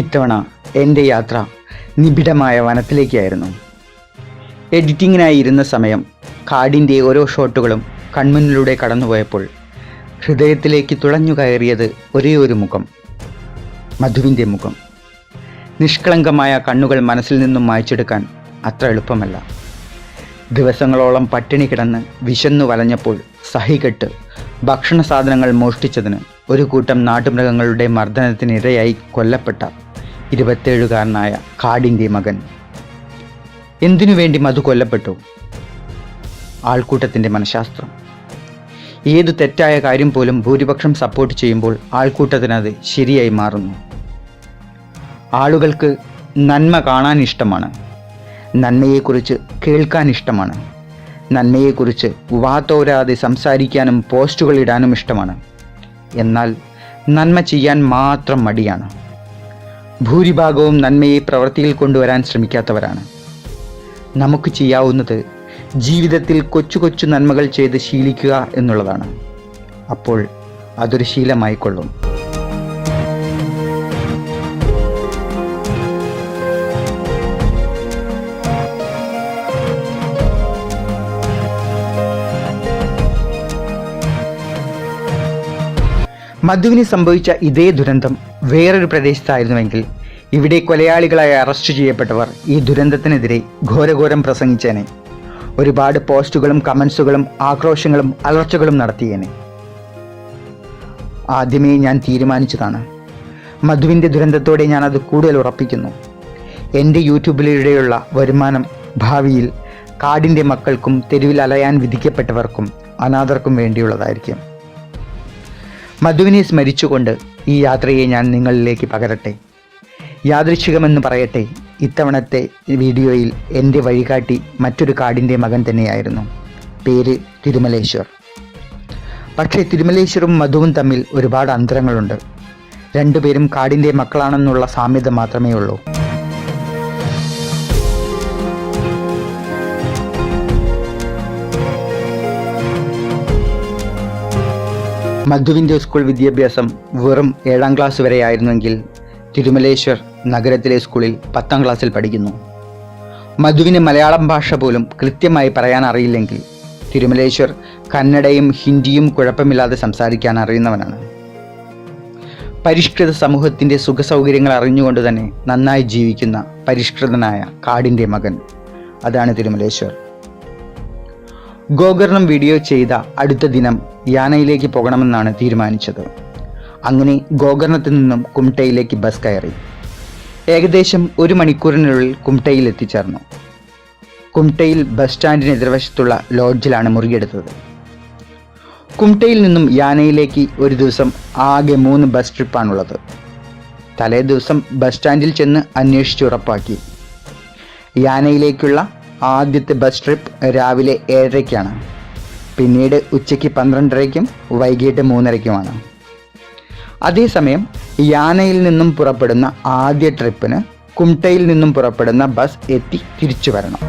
ഇത്തവണ എൻ്റെ യാത്ര നിബിഡമായ വനത്തിലേക്കായിരുന്നു. എഡിറ്റിങ്ങിനായി ഇരുന്ന സമയം കാടിൻ്റെ ഓരോ ഷോട്ടുകളും കൺമുന്നിലൂടെ കടന്നുപോയപ്പോൾ ഹൃദയത്തിലേക്ക് തുളഞ്ഞു കയറിയത് ഒരേ ഒരു മുഖം, മധുവിൻ്റെ മുഖം. നിഷ്കളങ്കമായ കണ്ണുകൾ മനസ്സിൽ നിന്നും മായ്ച്ചെടുക്കാൻ അത്ര എളുപ്പമല്ല. ദിവസങ്ങളോളം പട്ടിണി കിടന്ന് വിശന്നു വലഞ്ഞപ്പോൾ സഹികെട്ട് ഭക്ഷണ സാധനങ്ങൾ മോഷ്ടിച്ചതിന് ഒരു കൂട്ടം നാട്ടുമൃഗങ്ങളുടെ മർദ്ദനത്തിനിരയായി കൊല്ലപ്പെട്ട 27കാരനായ കാടിൻ്റെ മകൻ. എന്തിനു വേണ്ടി മധു കൊല്ലപ്പെട്ടു? ആൾക്കൂട്ടത്തിൻ്റെ മനഃശാസ്ത്രം. ഏതു തെറ്റായ കാര്യം പോലും ഭൂരിപക്ഷം സപ്പോർട്ട് ചെയ്യുമ്പോൾ ആൾക്കൂട്ടത്തിനത് ശരിയായി മാറുന്നു. ആളുകൾക്ക് നന്മ കാണാൻ ഇഷ്ടമാണ്, നന്മയെക്കുറിച്ച് കേൾക്കാൻ ഇഷ്ടമാണ്, നന്മയെക്കുറിച്ച് വാതോരാതെ സംസാരിക്കാനും പോസ്റ്റുകൾ ഇടാനും ഇഷ്ടമാണ്. എന്നാൽ നന്മ ചെയ്യാൻ മാത്രം മടിയാണ്. ഭൂരിഭാഗവും നന്മയെ പ്രവൃത്തിയിൽ കൊണ്ടുവരാൻ ശ്രമിക്കാത്തവരാണ്. നമുക്ക് ചെയ്യാവുന്നത് ജീവിതത്തിൽ കൊച്ചു കൊച്ചു നന്മകൾ ചെയ്ത് ശീലിക്കുക എന്നുള്ളതാണ്. അപ്പോൾ അതൊരു ശീലമായിക്കൊള്ളും. മധുവിന് സംഭവിച്ച ഇതേ ദുരന്തം വേറൊരു പ്രദേശത്തായിരുന്നുവെങ്കിൽ ഇവിടെ കൊലയാളികളായി അറസ്റ്റ് ചെയ്യപ്പെട്ടവർ ഈ ദുരന്തത്തിനെതിരെ ഘോരഘോരം പ്രസംഗിച്ചേനെ. ഒരുപാട് പോസ്റ്റുകളും കമൻസുകളും ആക്രോശങ്ങളും അലർച്ചകളും നടത്തിയേനെ. ആദ്യമേ ഞാൻ തീരുമാനിച്ചതാണ്. മധുവിൻ്റെ ദുരന്തത്തോടെ ഞാനത് കൂടുതൽ ഉറപ്പിക്കുന്നു. എൻ്റെ യൂട്യൂബിലൂടെയുള്ള വരുമാനം ഭാവിയിൽ കാടിൻ്റെ മക്കൾക്കും തെരുവിൽ അലയാൻ വിധിക്കപ്പെട്ടവർക്കും അനാഥർക്കും വേണ്ടിയുള്ളതായിരിക്കും. മധുവിനെ സ്മരിച്ചുകൊണ്ട് ഈ യാത്രയെ ഞാൻ നിങ്ങളിലേക്ക് പകരട്ടെ. യാദൃച്ഛികമെന്ന് പറയട്ടെ, ഇത്തവണത്തെ വീഡിയോയിൽ എൻ്റെ വഴികാട്ടി മറ്റൊരു കാടിൻ്റെ മകൻ തന്നെയായിരുന്നു. പേര് തിരുമലേശ്വർ. പക്ഷേ തിരുമലേശ്വറും മധുവും തമ്മിൽ ഒരുപാട് അന്തരങ്ങളുണ്ട്. രണ്ടുപേരും കാടിൻ്റെ മക്കളാണെന്നുള്ള സാമ്യത മാത്രമേ ഉള്ളൂ. മധുവിൻ്റെ സ്കൂൾ വിദ്യാഭ്യാസം വെറും 7ാം ക്ലാസ് വരെയായിരുന്നെങ്കിൽ തിരുമലേശ്വർ നഗരത്തിലെ സ്കൂളിൽ 10ാം ക്ലാസ്സിൽ പഠിക്കുന്നു. മധുവിന് മലയാളം ഭാഷ പോലും കൃത്യമായി പറയാൻ അറിയില്ലെങ്കിൽ തിരുമലേശ്വർ കന്നഡയും ഹിന്ദിയും കുഴപ്പമില്ലാതെ സംസാരിക്കാൻ അറിയുന്നവനാണ്. പരിഷ്കൃത സമൂഹത്തിൻ്റെ സുഖസൗകര്യങ്ങൾ അറിഞ്ഞുകൊണ്ട് തന്നെ നന്നായി ജീവിക്കുന്ന പരിഷ്കൃതനായ കാടിൻ്റെ മകൻ. അതാണ് തിരുമലേശ്വർ. ഗോകർണം വീഡിയോ ചെയ്ത അടുത്ത ദിനം യാനയിലേക്ക് പോകണമെന്നാണ് തീരുമാനിച്ചത്. അങ്ങനെ ഗോകർണത്തിൽ നിന്നും കുംട്ടയിലേക്ക് ബസ് കയറി. ഏകദേശം 1 മണിക്കൂറിനുള്ളിൽ കുംട്ടയിൽ എത്തിച്ചേർന്നു. കുംട്ടയിൽ ബസ് സ്റ്റാൻഡിന് എതിർവശത്തുള്ള ലോഡ്ജിലാണ് മുറിയെടുത്തത്. കുംട്ടയിൽ നിന്നും യാനയിലേക്ക് ഒരു ദിവസം ആകെ 3 ബസ് ട്രിപ്പാണുള്ളത്. തലേ ദിവസം ബസ് സ്റ്റാൻഡിൽ ചെന്ന് അന്വേഷിച്ച് ഉറപ്പാക്കി. യാനയിലേക്കുള്ള ആദ്യത്തെ ബസ് ട്രിപ്പ് രാവിലെ 7:30-ക്കാണ്. പിന്നീട് ഉച്ചയ്ക്ക് 12:30-ക്കും വൈകിട്ട് 3:30-ക്കുമാണ്. അതേസമയം യാനയിൽ നിന്നും പുറപ്പെടുന്ന ആദ്യ ട്രിപ്പിന് കുംട്ടയിൽ നിന്നും പുറപ്പെടുന്ന ബസ് എത്തി തിരിച്ചു വരണം.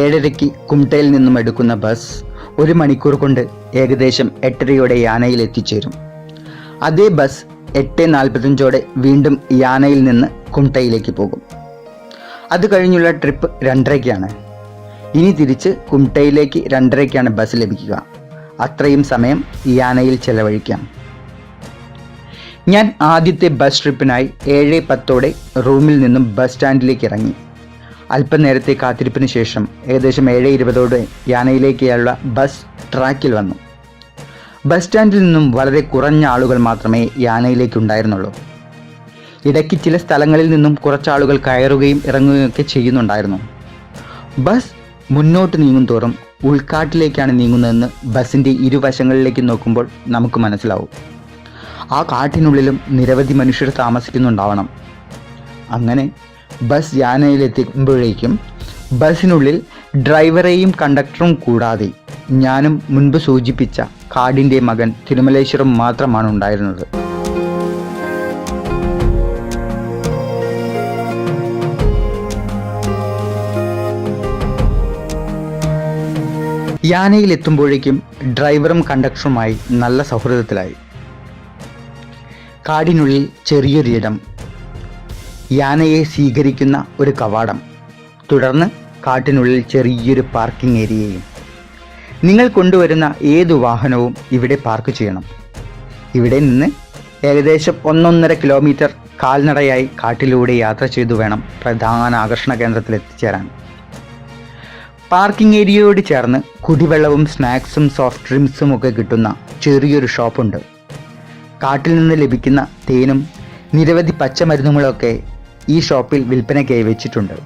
ഏഴരയ്ക്ക് കുംട്ടയിൽ നിന്നും എടുക്കുന്ന ബസ് 1 മണിക്കൂർ കൊണ്ട് ഏകദേശം 8:30-യോടെ യാനയിൽ എത്തിച്ചേരും. അതേ ബസ് 8:45-ഓടെ വീണ്ടും യാനയിൽ നിന്ന് കുംട്ടയിലേക്ക് പോകും. അത് കഴിഞ്ഞുള്ള ട്രിപ്പ് 2:30-ക്കാണ്. ഇനി തിരിച്ച് കുംട്ടയിലേക്ക് 2:30-ക്കാണ് ബസ് ലഭിക്കുക. അത്രയും സമയം യാനയിൽ ചെലവഴിക്കാം. ഞാൻ ആദ്യത്തെ ബസ് ട്രിപ്പിനായി 7:10-ഓടെ റൂമിൽ നിന്നും ബസ് സ്റ്റാൻഡിലേക്ക് ഇറങ്ങി. അല്പനേരത്തെ കാത്തിരിപ്പിന് ശേഷം ഏകദേശം 7:20-ഓടെ യാനയിലേക്കുള്ള ബസ് ട്രാക്കിൽ വന്നു. ബസ് സ്റ്റാൻഡിൽ നിന്നും വളരെ കുറഞ്ഞ ആളുകൾ മാത്രമേ യാനയിലേക്ക് ഉണ്ടായിരുന്നുള്ളൂ. ഇടയ്ക്ക് ചില സ്ഥലങ്ങളിൽ നിന്നും കുറച്ചാളുകൾ കയറുകയും ഇറങ്ങുകയൊക്കെ ചെയ്യുന്നുണ്ടായിരുന്നു. ബസ് മുന്നോട്ട് നീങ്ങും തോറും ഉൾക്കാട്ടിലേക്കാണ് നീങ്ങുന്നതെന്ന് ബസ്സിൻ്റെ ഇരുവശങ്ങളിലേക്ക് നോക്കുമ്പോൾ നമുക്ക് മനസ്സിലാവും. ആ കാട്ടിനുള്ളിലും നിരവധി മനുഷ്യർ താമസിക്കുന്നുണ്ടാവണം. അങ്ങനെ ബസ് യാനയിലെത്തുമ്പോഴേക്കും ബസ്സിനുള്ളിൽ ഡ്രൈവറെയും കണ്ടക്ടറും കൂടാതെ ഞാനും മുൻപ് സൂചിപ്പിച്ച കാടിൻ്റെ മകൻ തിരുമലേശ്വറും മാത്രമാണ് ഉണ്ടായിരുന്നത്. യാനയിലെത്തുമ്പോഴേക്കും ഡ്രൈവറും കണ്ടക്ടറുമായി നല്ല സൗഹൃദത്തിലായി. കാടിനുള്ളിൽ ചെറിയൊരിടം, യാനയെ സ്വീകരിക്കുന്ന ഒരു കവാടം, തുടർന്ന് കാട്ടിനുള്ളിൽ ചെറിയൊരു പാർക്കിംഗ് ഏരിയയും. നിങ്ങൾ കൊണ്ടുവരുന്ന ഏതു വാഹനവും ഇവിടെ പാർക്ക് ചെയ്യണം. ഇവിടെ നിന്ന് ഏകദേശം 1.5 കിലോമീറ്റർ കാൽനടയായി കാട്ടിലൂടെ യാത്ര ചെയ്തു വേണം പ്രധാന ആകർഷണ കേന്ദ്രത്തിൽ എത്തിച്ചേരാൻ. പാർക്കിംഗ് ഏരിയയോട് ചേർന്ന് കുടിവെള്ളവും സ്നാക്സും സോഫ്റ്റ് ഡ്രിങ്ക്സും ഒക്കെ കിട്ടുന്ന ചെറിയൊരു ഷോപ്പുണ്ട്. കാട്ടിൽ നിന്ന് ലഭിക്കുന്ന തേനും നിരവധി പച്ചമരുന്നുകളൊക്കെ ഈ ഷോപ്പിൽ വിൽപ്പനയ്ക്കായി വെച്ചിട്ടുണ്ട്.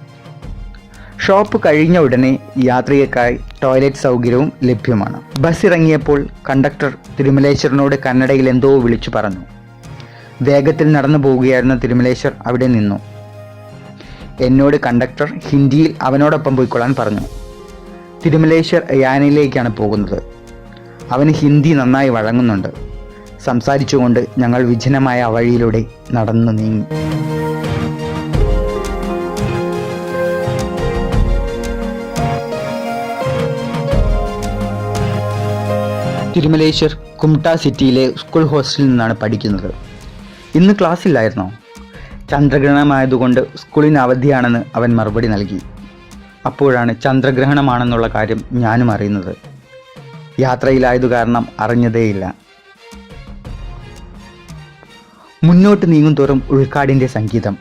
ഷോപ്പ് കഴിഞ്ഞ ഉടനെ യാത്രികർക്കായി ടോയ്ലറ്റ് സൗകര്യവും ലഭ്യമാണ്. ബസ് ഇറങ്ങിയപ്പോൾ കണ്ടക്ടർ തിരുമലേശ്വരനോട് കന്നഡയിൽ എന്തോ വിളിച്ചു പറഞ്ഞു. വേഗത്തിൽ നടന്നു പോവുകയായിരുന്ന തിരുമലേശ്വർ അവിടെ നിന്നു. എന്നോട് കണ്ടക്ടർ ഹിന്ദിയിൽ അവനോടൊപ്പം പോയിക്കൊള്ളാൻ പറഞ്ഞു. തിരുമലേശ്വർ യാനയിലേക്കാണ് പോകുന്നത്. അവന് ഹിന്ദി നന്നായി വഴങ്ങുന്നുണ്ട്. സംസാരിച്ചുകൊണ്ട് ഞങ്ങൾ വിജനമായ വഴിയിലൂടെ നടന്നു നീങ്ങി. തിരുമലേശ്വർ കുംട്ട സിറ്റിയിലെ സ്കൂൾ ഹോസ്റ്റലിൽ നിന്നാണ് പഠിക്കുന്നത്. ഇന്ന് ക്ലാസ്സില്ലായിരുന്നോ? ചന്ദ്രഗ്രഹണമായതുകൊണ്ട് സ്കൂളിന് അവധിയാണെന്ന് അവൻ മറുപടി നൽകി. അപ്പോഴാണ് ചന്ദ്രഗ്രഹണമാണെന്നുള്ള കാര്യം ഞാനും അറിയുന്നത്. യാത്രയിലായതു കാരണം അറിഞ്ഞതേയില്ല. മുന്നോട്ട് നീങ്ങും തോറും ഉൾക്കാടിൻ്റെ സംഗീതം,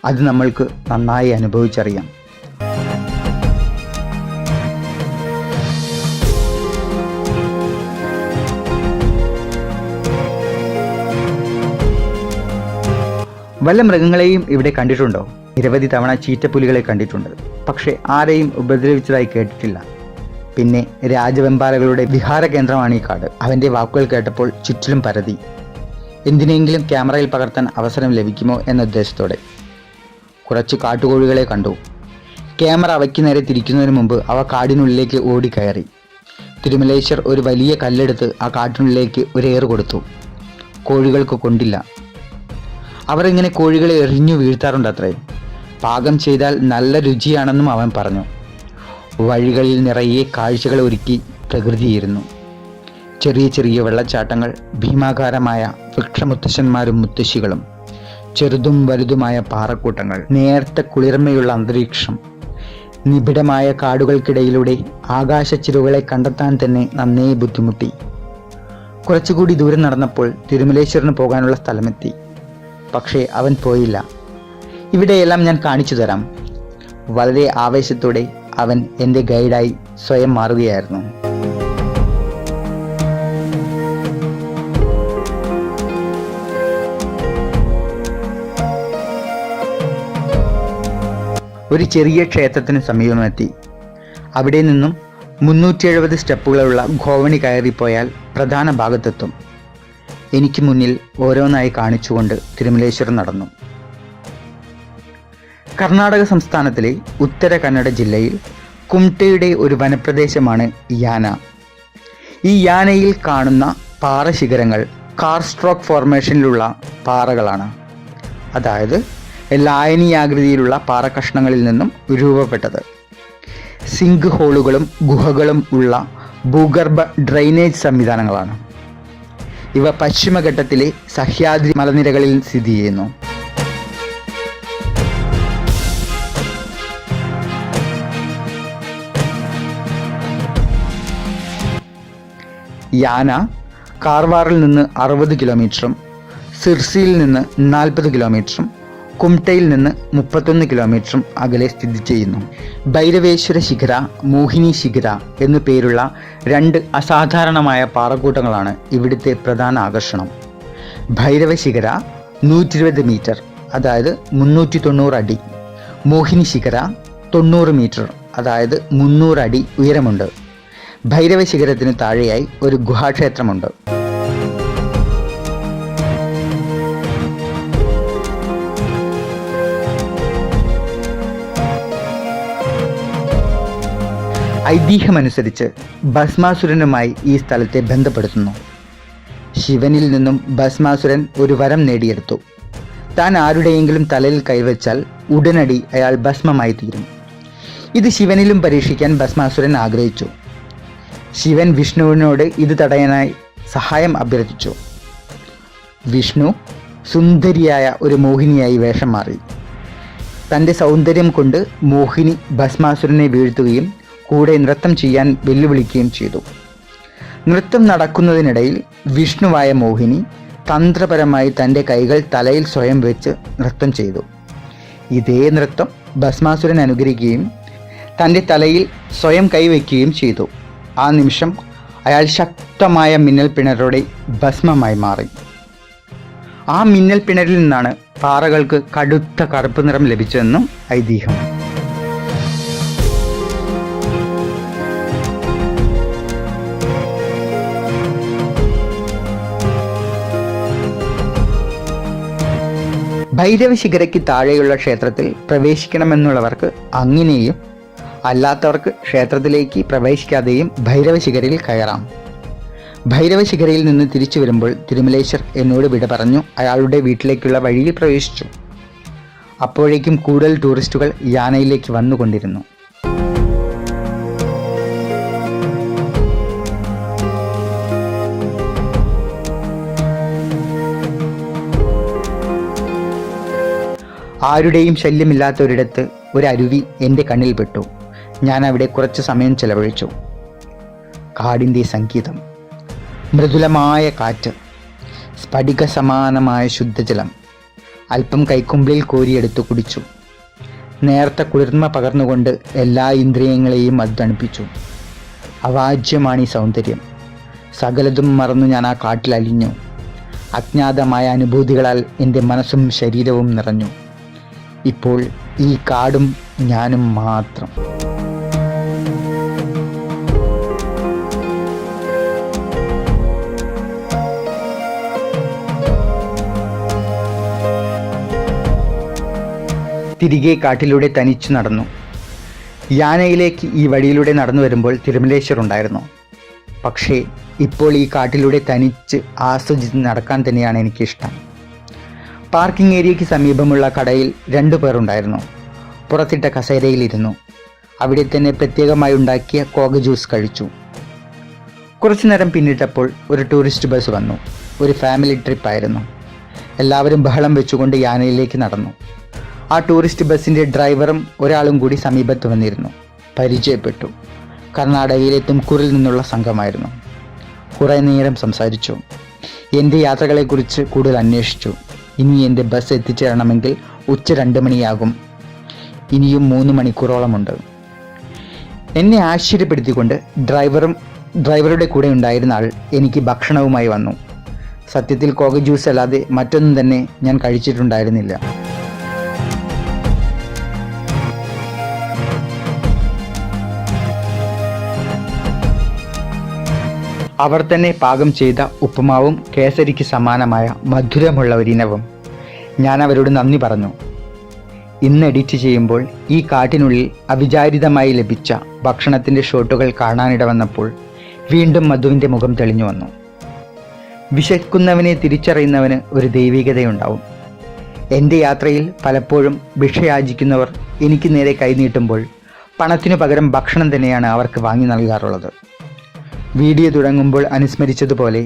അത് നമ്മൾക്ക് നന്നായി അനുഭവിച്ചറിയാം. വല്ല മൃഗങ്ങളെയും ഇവിടെ കണ്ടിട്ടുണ്ടോ? നിരവധി തവണ ചീറ്റപ്പുലികളെ കണ്ടിട്ടുണ്ട്. പക്ഷേ ആരെയും ഉപദ്രവിച്ചതായി കേട്ടിട്ടില്ല. പിന്നെ രാജവെമ്പാലകളുടെ വിഹാര കേന്ദ്രമാണ് ഈ കാട്. അവൻ്റെ വാക്കുകൾ കേട്ടപ്പോൾ ചുറ്റിലും പരതി. എന്തിനെങ്കിലും ക്യാമറയിൽ പകർത്താൻ അവസരം ലഭിക്കുമോ എന്ന ഉദ്ദേശത്തോടെ. കുറച്ച് കാട്ടുകോഴികളെ കണ്ടു. ക്യാമറ അവയ്ക്ക് നേരെ തിരിക്കുന്നതിന് മുമ്പ് അവ കാടിനുള്ളിലേക്ക് ഓടിക്കയറി. തിരുമലേശ്വർ ഒരു വലിയ കല്ലെടുത്ത് ആ കാട്ടിനുള്ളിലേക്ക് ഒരു ഏറ് കൊടുത്തു. കോഴികൾക്ക് കൊണ്ടില്ല. അവർ ഇങ്ങനെ കോഴികളെ എറിഞ്ഞു വീഴ്ത്താറുണ്ടത്രേ. പാകം ചെയ്താൽ നല്ല രുചിയാണെന്നും അവൻ പറഞ്ഞു. വഴികളിൽ നിറയെ കാഴ്ചകൾ ഒരുക്കി പ്രകൃതിയിരുന്നു. ചെറിയ ചെറിയ വെള്ളച്ചാട്ടങ്ങൾ, ഭീമാകാരമായ വൃക്ഷമുത്തശ്ശന്മാരും മുത്തശ്ശികളും, ചെറുതും വലുതുമായ പാറക്കൂട്ടങ്ങൾ, നേർത്ത കുളിർമയുള്ള അന്തരീക്ഷം. നിബിഡമായ കാടുകൾക്കിടയിലൂടെ ആകാശച്ചിരുകളെ കണ്ടെത്താൻ തന്നെ നന്നേ ബുദ്ധിമുട്ടി. കുറച്ചുകൂടി ദൂരം നടന്നപ്പോൾ തിരുമലേശ്വരന് പോകാനുള്ള സ്ഥലമെത്തി. പക്ഷേ അവൻ പോയില്ല. ഇവിടെയെല്ലാം ഞാൻ കാണിച്ചു തരാം. വളരെ ആവേശത്തോടെ അവൻ എൻ്റെ ഗൈഡായി സ്വയം മാറുകയായിരുന്നു. ഒരു ചെറിയ ക്ഷേത്രത്തിന് സമീപമെത്തി. അവിടെ നിന്നും 370 സ്റ്റെപ്പുകളുള്ള ഗോവണി കയറിപ്പോയാൽ പ്രധാന ഭാഗത്തെത്തും. എനിക്ക് മുന്നിൽ ഓരോന്നായി കാണിച്ചുകൊണ്ട് തിരുമലേശ്വരം നടന്നു. കർണാടക സംസ്ഥാനത്തിലെ ഉത്തര കന്നഡ ജില്ലയിൽ കുംട്ടയുടെ ഒരു വനപ്രദേശമാണ് യാന. ഈ യാനയിൽ കാണുന്ന പാറശിഖരങ്ങൾ കാർസ്ട്രോക്ക് ഫോർമേഷനിലുള്ള പാറകളാണ്. അതായത് ലായനീയാകൃതിയിലുള്ള പാറക്കഷ്ണങ്ങളിൽ നിന്നും രൂപപ്പെട്ടത്. സിങ്ക് ഹോളുകളും ഗുഹകളും ഉള്ള ഭൂഗർഭ ഡ്രെയിനേജ് സംവിധാനങ്ങളാണ്. ഇവ പശ്ചിമഘട്ടത്തിലെ സഹ്യാദ്രി മലനിരകളിൽ സ്ഥിതി ചെയ്യുന്നു. യാന കാർവാറിൽ നിന്ന് 60 കിലോമീറ്ററും സിർസിയിൽ നിന്ന് 40 കിലോമീറ്ററും കുംട്ടയിൽ നിന്ന് 31 കിലോമീറ്ററും അകലെ സ്ഥിതി ചെയ്യുന്നു. ഭൈരവേശ്വര ശിഖര, മോഹിനി ശിഖര എന്നു പേരുള്ള 2 അസാധാരണമായ പാറക്കൂട്ടങ്ങളാണ് ഇവിടുത്തെ പ്രധാന ആകർഷണം. ഭൈരവ ശിഖര 120 മീറ്റർ, അതായത് 390 അടി. മോഹിനി ശിഖര 90 മീറ്റർ, അതായത് 300 അടി ഉയരമുണ്ട്. ഭൈരവ ശിഖരത്തിന് താഴെയായി ഒരു ഗുഹാക്ഷേത്രമുണ്ട്. ഐതിഹ്യമനുസരിച്ച് ഭസ്മാസുരനുമായി ഈ സ്ഥലത്തെ ബന്ധപ്പെടുത്തുന്നു. ശിവനിൽ നിന്നും ഭസ്മാസുരൻ ഒരു വരം നേടിയെടുത്തു. താൻ ആരുടെയെങ്കിലും തലയിൽ കൈവച്ചാൽ ഉടനടി അയാൾ ഭസ്മമായി തീരും. ഇത് ശിവനിലും പരീക്ഷിക്കാൻ ഭസ്മാസുരൻ ആഗ്രഹിച്ചു. ശിവൻ വിഷ്ണുവിനോട് ഇത് തടയാനായി സഹായം അഭ്യർത്ഥിച്ചു. വിഷ്ണു സുന്ദരിയായ ഒരു മോഹിനിയായി വേഷം മാറി. തൻ്റെ സൗന്ദര്യം കൊണ്ട് മോഹിനി ഭസ്മാസുരനെ വീഴ്ത്തുകയും കൂടെ നൃത്തം ചെയ്യാൻ വെല്ലുവിളിക്കുകയും ചെയ്തു. നൃത്തം നടക്കുന്നതിനിടയിൽ വിഷ്ണുവായ മോഹിനി തന്ത്രപരമായി തൻ്റെ കൈകൾ തലയിൽ സ്വയം വെച്ച് നൃത്തം ചെയ്തു. ഇതേ നൃത്തം ഭസ്മാസുരൻ അനുകരിക്കുകയും തൻ്റെ തലയിൽ സ്വയം കൈവയ്ക്കുകയും ചെയ്തു. ആ നിമിഷം അയാൾ ശക്തമായ മിന്നൽ പിണരോടെ ഭസ്മമായി മാറി. ആ മിന്നൽ പിണരിൽ നിന്നാണ് പാറകൾക്ക് കടുത്ത കറുപ്പ് നിറം ലഭിച്ചതെന്നും ഐതിഹ്യം. ഭൈരവശിഖരയ്ക്ക് താഴെയുള്ള ക്ഷേത്രത്തിൽ പ്രവേശിക്കണമെന്നുള്ളവർക്ക് അങ്ങനെയും അല്ലാത്തവർക്ക് ക്ഷേത്രത്തിലേക്ക് പ്രവേശിക്കാതെയും ഭൈരവശിഖരയിൽ കയറാം. ഭൈരവശിഖരയിൽ നിന്ന് തിരിച്ചു വരുമ്പോൾ തിരുമലേശ്വർ എന്നോട് വിട പറഞ്ഞു അയാളുടെ വീട്ടിലേക്കുള്ള വഴിയിൽ പ്രവേശിച്ചു. അപ്പോഴേക്കും കൂടുതൽ ടൂറിസ്റ്റുകൾ യാനയിലേക്ക് വന്നുകൊണ്ടിരുന്നു. ആരുടെയും ശല്യമില്ലാത്ത ഒരിടത്ത് ഒരു അരുവി എൻ്റെ കണ്ണിൽ പെട്ടു. ഞാൻ അവിടെ കുറച്ച് സമയം ചെലവഴിച്ചു. കാടിൻ്റെ സംഗീതം, മൃദുലമായ കാറ്റ്, സ്ഫടിക സമാനമായ ശുദ്ധജലം. അല്പം കൈക്കുമ്പിളിൽ കോരിയെടുത്ത് കുടിച്ചു. നേർത്ത കുളിർമ പകർന്നുകൊണ്ട് എല്ലാ ഇന്ദ്രിയങ്ങളെയും അത് തണുപ്പിച്ചു. അവാജ്യമാണ് ഈ സൗന്ദര്യം. സകലതും മറന്നു ഞാൻ ആ കാട്ടിൽ അലിഞ്ഞു. അജ്ഞാതമായ അനുഭൂതികളാൽ എൻ്റെ മനസ്സും ശരീരവും നിറഞ്ഞു. ഇപ്പോൾ ഈ കാടും ഞാനും മാത്രം. തിരികെ കാട്ടിലൂടെ തനിച്ചു നടന്നു. യാനയിലേക്ക് ഈ വഴിയിലൂടെ നടന്നു വരുമ്പോൾ തിരുമലേശ്വർ ഉണ്ടായിരുന്നു. പക്ഷേ ഇപ്പോൾ ഈ കാട്ടിലൂടെ തനിച്ച് ആസ്വദിച്ച് നടക്കാൻ തന്നെയാണ് എനിക്കിഷ്ടം. പാർക്കിംഗ് ഏരിയയ്ക്ക് സമീപമുള്ള കടയിൽ 2 പേർ ഉണ്ടായിരുന്നു. പുറത്തിട്ട കസേരയിലിരുന്നു. അവിടെ തന്നെ പ്രത്യേകമായി ഉണ്ടാക്കിയ കോക ജ്യൂസ് കഴിച്ചു. കുറച്ചു നേരം പിന്നിട്ടപ്പോൾ ഒരു ടൂറിസ്റ്റ് ബസ് വന്നു. ഒരു ഫാമിലി ട്രിപ്പായിരുന്നു. എല്ലാവരും ബഹളം വെച്ചുകൊണ്ട് യാനയിലേക്ക് നടന്നു. ആ ടൂറിസ്റ്റ് ബസ്സിൻ്റെ ഡ്രൈവറും ഒരാളും കൂടി സമീപത്ത് വന്നിരുന്നു. പരിചയപ്പെട്ടു. കർണാടകയിലെ തുംകൂറിൽ നിന്നുള്ള സംഘമായിരുന്നു. കുറേ നേരം സംസാരിച്ചു. എൻ്റെ യാത്രകളെക്കുറിച്ച് കൂടുതൽ അന്വേഷിച്ചു. ഇനി എൻ്റെ ബസ് എത്തിച്ചേരണമെങ്കിൽ ഉച്ച 2 മണിയാകും. ഇനിയും 3 മണിക്കൂറോളമുണ്ട്. എന്നെ ആശ്ചര്യപ്പെടുത്തിക്കൊണ്ട് ഡ്രൈവറുടെ കൂടെ ഉണ്ടായിരുന്ന ആൾ എനിക്ക് ഭക്ഷണവുമായി വന്നു. സത്യത്തിൽ കോക ജ്യൂസ് അല്ലാതെ മറ്റൊന്നും തന്നെ ഞാൻ കഴിച്ചിട്ടുണ്ടായിരുന്നില്ല. അവർ തന്നെ പാകം ചെയ്ത ഉപ്പുമാവും കേസരിക്ക് സമാനമായ മധുരമുള്ള ഒരിനവും. ഞാൻ അവരോട് നന്ദി പറഞ്ഞു. ഇന്ന് എഡിറ്റ് ചെയ്യുമ്പോൾ ഈ കാട്ടിനുള്ളിൽ അവിചാരിതമായി ലഭിച്ച ഭക്ഷണത്തിൻ്റെ ഷോട്ടുകൾ കാണാനിട വന്നപ്പോൾ വീണ്ടും മധുവിൻ്റെ മുഖം തെളിഞ്ഞു വന്നു. വിശക്കുന്നവനെ തിരിച്ചറിയുന്നവന് ഒരു ദൈവികതയുണ്ടാവും. എൻ്റെ യാത്രയിൽ പലപ്പോഴും ഭിക്ഷയാചിക്കുന്നവർ എനിക്ക് നേരെ കൈനീട്ടുമ്പോൾ പണത്തിനു പകരം ഭക്ഷണം തന്നെയാണ് അവർക്ക് വാങ്ങി നൽകാറുള്ളത്. വീഡിയോ തുടങ്ങുമ്പോൾ അനുസ്മരിച്ചതുപോലെ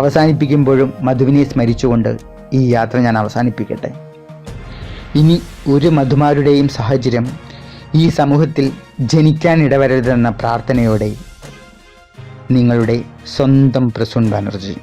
അവസാനിപ്പിക്കുമ്പോഴും മധുവിനെ സ്മരിച്ചുകൊണ്ട് ഈ യാത്ര ഞാൻ അവസാനിപ്പിക്കട്ടെ. ഇനി ഒരു മധുമാരുടെയും സാഹചര്യം ഈ സമൂഹത്തിൽ ജനിക്കാനിടവരരുതെന്ന പ്രാർത്ഥനയോടെ നിങ്ങളുടെ സ്വന്തം പ്രസൂൺ ബാനർജി.